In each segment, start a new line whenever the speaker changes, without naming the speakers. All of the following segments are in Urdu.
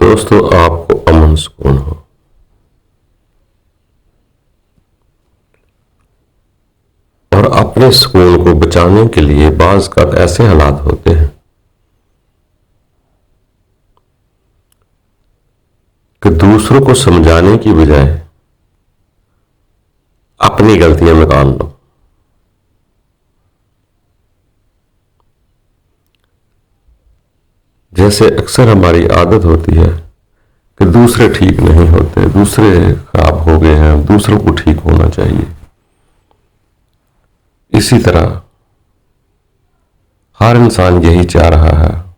دوستو آپ کو امن سکون ہو۔ اور اپنے سکون کو بچانے کے لیے بعض کا ایسے حالات ہوتے ہیں کہ دوسروں کو سمجھانے کی بجائے اپنی غلطیاں نکال لو۔ جیسے اکثر ہماری عادت ہوتی ہے کہ دوسرے ٹھیک نہیں ہوتے، دوسرے خراب ہو گئے ہیں، دوسروں کو ٹھیک ہونا چاہیے۔ اسی طرح ہر انسان یہی چاہ رہا ہے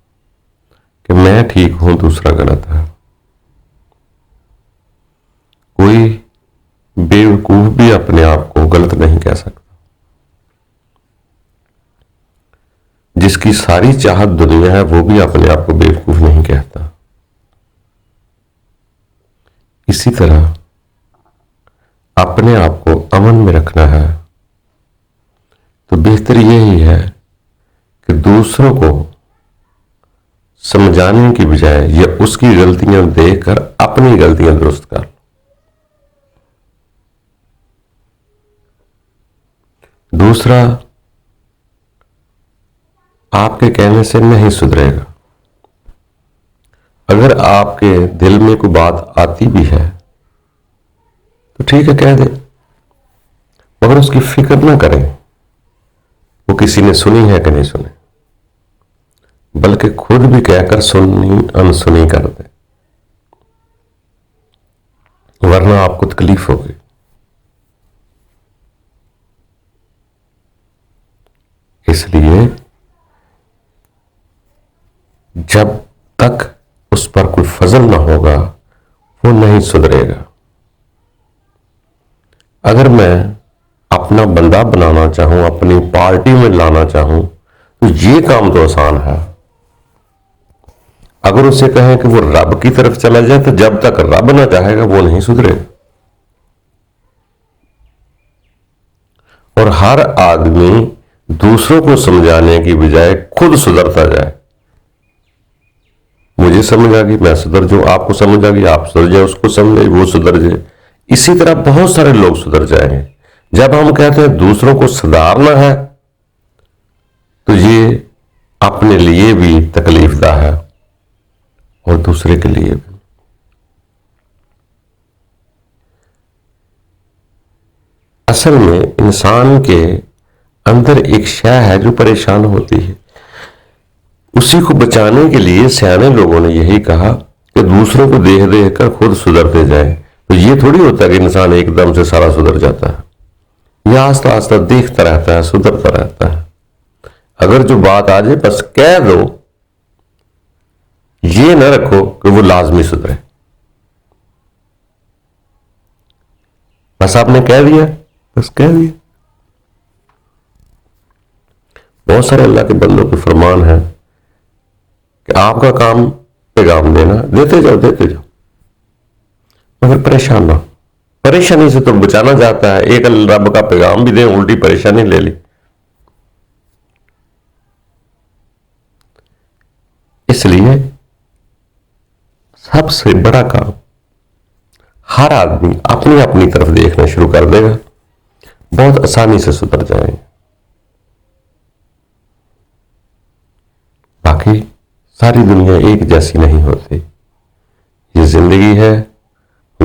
کہ میں ٹھیک ہوں، دوسرا غلط ہے۔ کوئی بیوقوف بھی اپنے آپ کو غلط نہیں کہہ سکتا۔ جس کی ساری چاہت دنیا ہے وہ بھی اپنے آپ کو بیوقوف نہیں کہتا۔ اسی طرح اپنے آپ کو امن میں رکھنا ہے تو بہتر یہی ہے کہ دوسروں کو سمجھانے کی بجائے یا اس کی غلطیاں دیکھ کر اپنی غلطیاں درست کر لو۔ دوسرا آپ کے کہنے سے نہیں سدھرے گا۔ اگر آپ کے دل میں کوئی بات آتی بھی ہے تو ٹھیک ہے، کہہ دیں، مگر اس کی فکر نہ کریں وہ کسی نے سنی ہے کہ نہیں سنی، بلکہ خود بھی کہہ کر سنی انسنی کر دیں، ورنہ آپ کو تکلیف ہوگی۔ اس لیے جب تک اس پر کوئی فضل نہ ہوگا وہ نہیں سدھرے گا۔ اگر میں اپنا بندہ بنانا چاہوں، اپنی پارٹی میں لانا چاہوں تو یہ کام تو آسان ہے۔ اگر اسے کہیں کہ وہ رب کی طرف چلا جائے تو جب تک رب نہ چاہے گا وہ نہیں سدھرے۔ اور ہر آدمی دوسروں کو سمجھانے کی بجائے خود سدھرتا جائے۔ مجھے سمجھ آ گئی میں سدھر جاؤں، آپ کو سمجھ آ گئی آپ سدھر جائیں، اس کو سمجھ آئی وہ سدھر جائے۔ اسی طرح بہت سارے لوگ سدھر جائیں گے۔ جب ہم کہتے ہیں دوسروں کو سدھارنا ہے تو یہ اپنے لیے بھی تکلیف دہ ہے اور دوسرے کے لیے بھی۔ اصل میں انسان کے اندر ایک شے ہے جو پریشان ہوتی ہے، اسی کو بچانے کے لیے سیانے لوگوں نے یہی کہا کہ دوسروں کو دیکھ دیکھ کر خود سدھرتے جائیں۔ تو یہ تھوڑی ہوتا ہے کہ انسان ایک دم سے سارا سدھر جاتا ہے، یہ آہستہ آہستہ دیکھتا رہتا ہے، سدھرتا رہتا ہے۔ اگر جو بات آ جائے بس کہہ دو، یہ نہ رکھو کہ وہ لازمی سدھرے، بس آپ نے کہہ دیا، بس کہہ دیا۔ بہت سارے اللہ کے بندوں کے فرمان ہے کہ آپ کا کام پیغام دینا، دیتے جاؤ دیتے جاؤ، مگر پریشان نہ ہو۔ پریشانی سے تو بچانا جاتا ہے، ایک رب کا پیغام بھی دیں الٹی پریشانی لے لی۔ اس لیے سب سے بڑا کام ہر آدمی اپنی اپنی طرف دیکھنا شروع کر دے گا، بہت آسانی سے سدھر جائیں گے۔ باقی ساری دنیا ایک جیسی نہیں ہوتی، یہ زندگی ہے،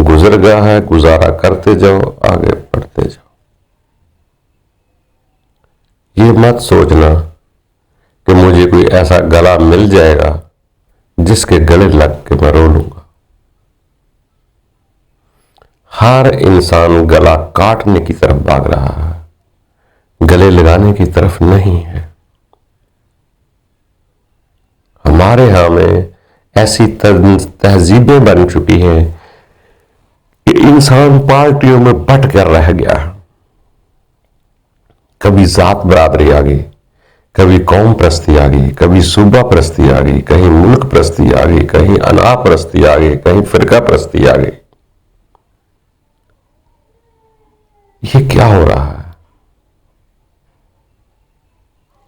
گزر گیا ہے، گزارا کرتے جاؤ، آگے بڑھتے جاؤ۔ یہ مت سوچنا کہ مجھے کوئی ایسا گلا مل جائے گا جس کے گلے لگ کے میں رو لوں گا۔ ہر انسان گلا کاٹنے کی طرف بھاگ رہا ہے، گلے لگانے کی طرف نہیں ہے۔ ہمارے ہاں میں ایسی تہذیبیں بن چکی ہیں کہ انسان پارٹیوں میں بٹ کر رہ گیا۔ کبھی ذات برادری آ گئی، کبھی قوم پرستی آ گئی، کبھی صوبہ پرستی آ گئی، کہیں ملک پرستی آ گئی، کہیں انا پرستی آ گئی، کہیں فرقہ پرستی آ گئی۔ یہ کیا ہو رہا ہے؟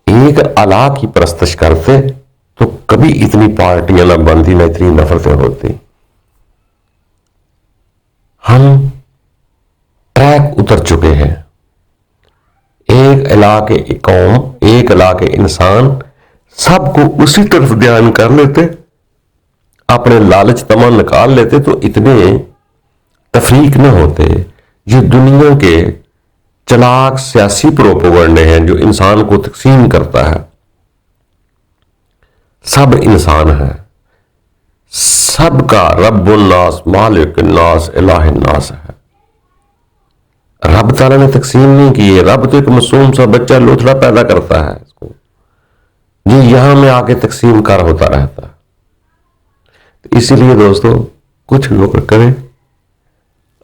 ایک الہ کی پرستش کرتے تو کبھی اتنی پارٹیاں نہ بنتی، نہ اتنی نفرتیں ہوتی۔ ہم ٹریک اتر چکے ہیں. ایک علاقے کی قوم، ایک علاقے انسان سب کو اسی طرف دھیان کر لیتے، اپنے لالچ تما نکال لیتے تو اتنے تفریق نہ ہوتے. یہ دنیا کے چلاک سیاسی پروپیگنڈے ہیں جو انسان کو تقسیم کرتا ہے. سب انسان ہے، سب کا رب الناس مالک الناس الہ الناس ہے. رب تعالیٰ نے تقسیم نہیں کی ہے. رب تو ایک معصوم سا بچہ لوتھڑا پیدا کرتا ہے اس کو، جی یہاں میں آ کے تقسیم کار ہوتا رہتا ہے. تو اسی لیے دوستو کچھ لوگ کریں،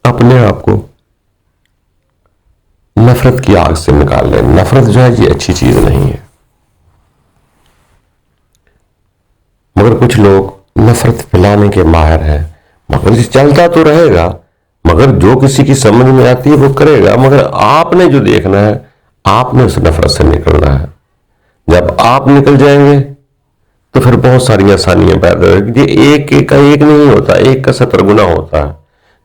اپنے آپ کو نفرت کی آگ سے نکال لیں. نفرت جو ہے یہ اچھی چیز نہیں ہے، مگر کچھ لوگ نفرت پھیلانے کے ماہر ہیں. مگر یہ چلتا تو رہے گا، مگر جو کسی کی سمجھ میں آتی ہے وہ کرے گا. مگر آپ نے جو دیکھنا ہے، آپ نے اس نفرت سے نکلنا ہے. جب آپ نکل جائیں گے تو پھر بہت ساری آسانیاں پیدا ہوگی. یہ ایک کا ایک نہیں ہوتا، ایک کا 70 گنا ہوتا ہے.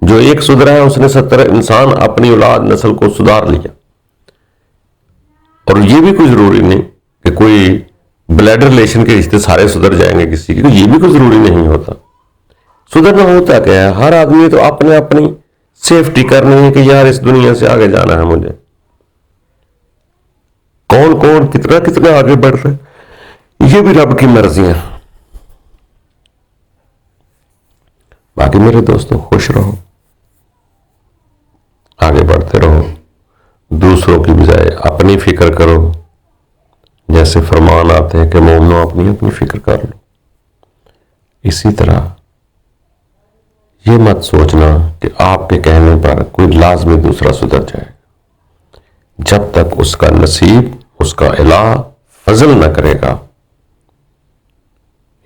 جو ایک سدھرا ہے اس نے 70 انسان اپنی اولاد نسل کو سدھار لیا. اور یہ بھی کوئی ضروری نہیں کہ کوئی بلڈ ریلیشن کے رشتے سارے سدھر جائیں گے کسی کی، یہ بھی کوئی ضروری نہیں ہوتا. سدھرنا ہوتا کیا ہے؟ ہر آدمی تو اپنی سیفٹی کرنی ہے کہ یار اس دنیا سے آگے جانا ہے مجھے. کون کتنا آگے بڑھ رہا ہے یہ بھی رب کی مرضی ہے. باقی میرے دوستوں خوش رہو، آگے بڑھتے رہو، دوسروں کی بجائے اپنی فکر کرو. جیسے فرمان آتے ہیں کہ مومنو اپنی فکر کر لو. اسی طرح یہ مت سوچنا کہ آپ کے کہنے پر کوئی لازمی دوسرا سدھر جائے. جب تک اس کا نصیب، اس کا الہ فضل نہ کرے گا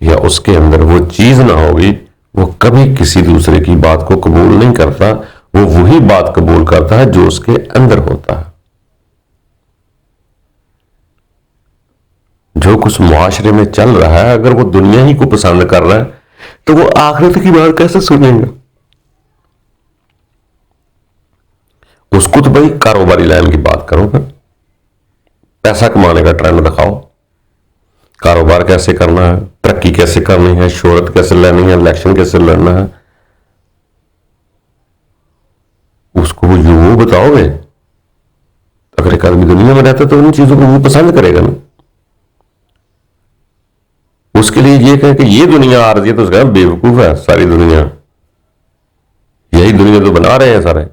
یا اس کے اندر وہ چیز نہ ہوگی، وہ کبھی کسی دوسرے کی بات کو قبول نہیں کرتا. وہ وہی بات قبول کرتا ہے جو اس کے اندر ہوتا ہے. جو کچھ معاشرے میں چل رہا ہے اگر وہ دنیا ہی کو پسند کر رہا ہے تو وہ آخرت کی بات کیسے سنیں گا؟ اس کو تو بھائی کاروباری لائن کی بات کرو، پھر پیسہ کمانے کا ٹرینڈ دکھاؤ. کاروبار کیسے کرنا ہے، ترقی کیسے کرنی ہے، شہرت کیسے لینی ہے، الیکشن کیسے لڑنا ہے، اس کو وہ بتاؤ گے. اگر ایک آدمی دنیا میں رہتا تو ان چیزوں کو وہ پسند کرے گا نا. اس کے لیے یہ کہے کہ یہ دنیا آ رہی ہے تو اس کا بیوقوف ہے. ساری دنیا یہی دنیا تو بنا رہے ہیں سارے،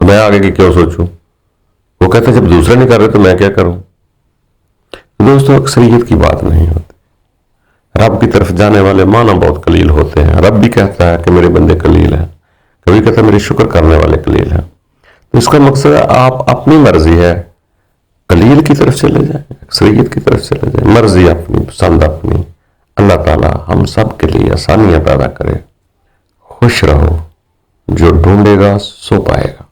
میں آگے کی کیوں سوچوں. وہ کہتے ہیں جب دوسرے نہیں کر رہے تو میں کیا کروں. دوستوں اکثریت کی بات نہیں ہوتی. رب کی طرف جانے والے معنی بہت قلیل ہوتے ہیں. رب بھی کہتا ہے کہ میرے بندے قلیل ہیں، کبھی کہتا ہے میرے شکر کرنے والے قلیل ہیں. تو اس کا مقصد ہے آپ اپنی مرضی ہے قلیل کی طرف چلے جائیں، اکثریت کی طرف چلے جائیں. مرضی اپنی، پسند اپنی. اللہ تعالی ہم سب کے لیے آسانیاں پیدا کرے. خوش رہو، جو ڈھونڈے گا سو پائے گا.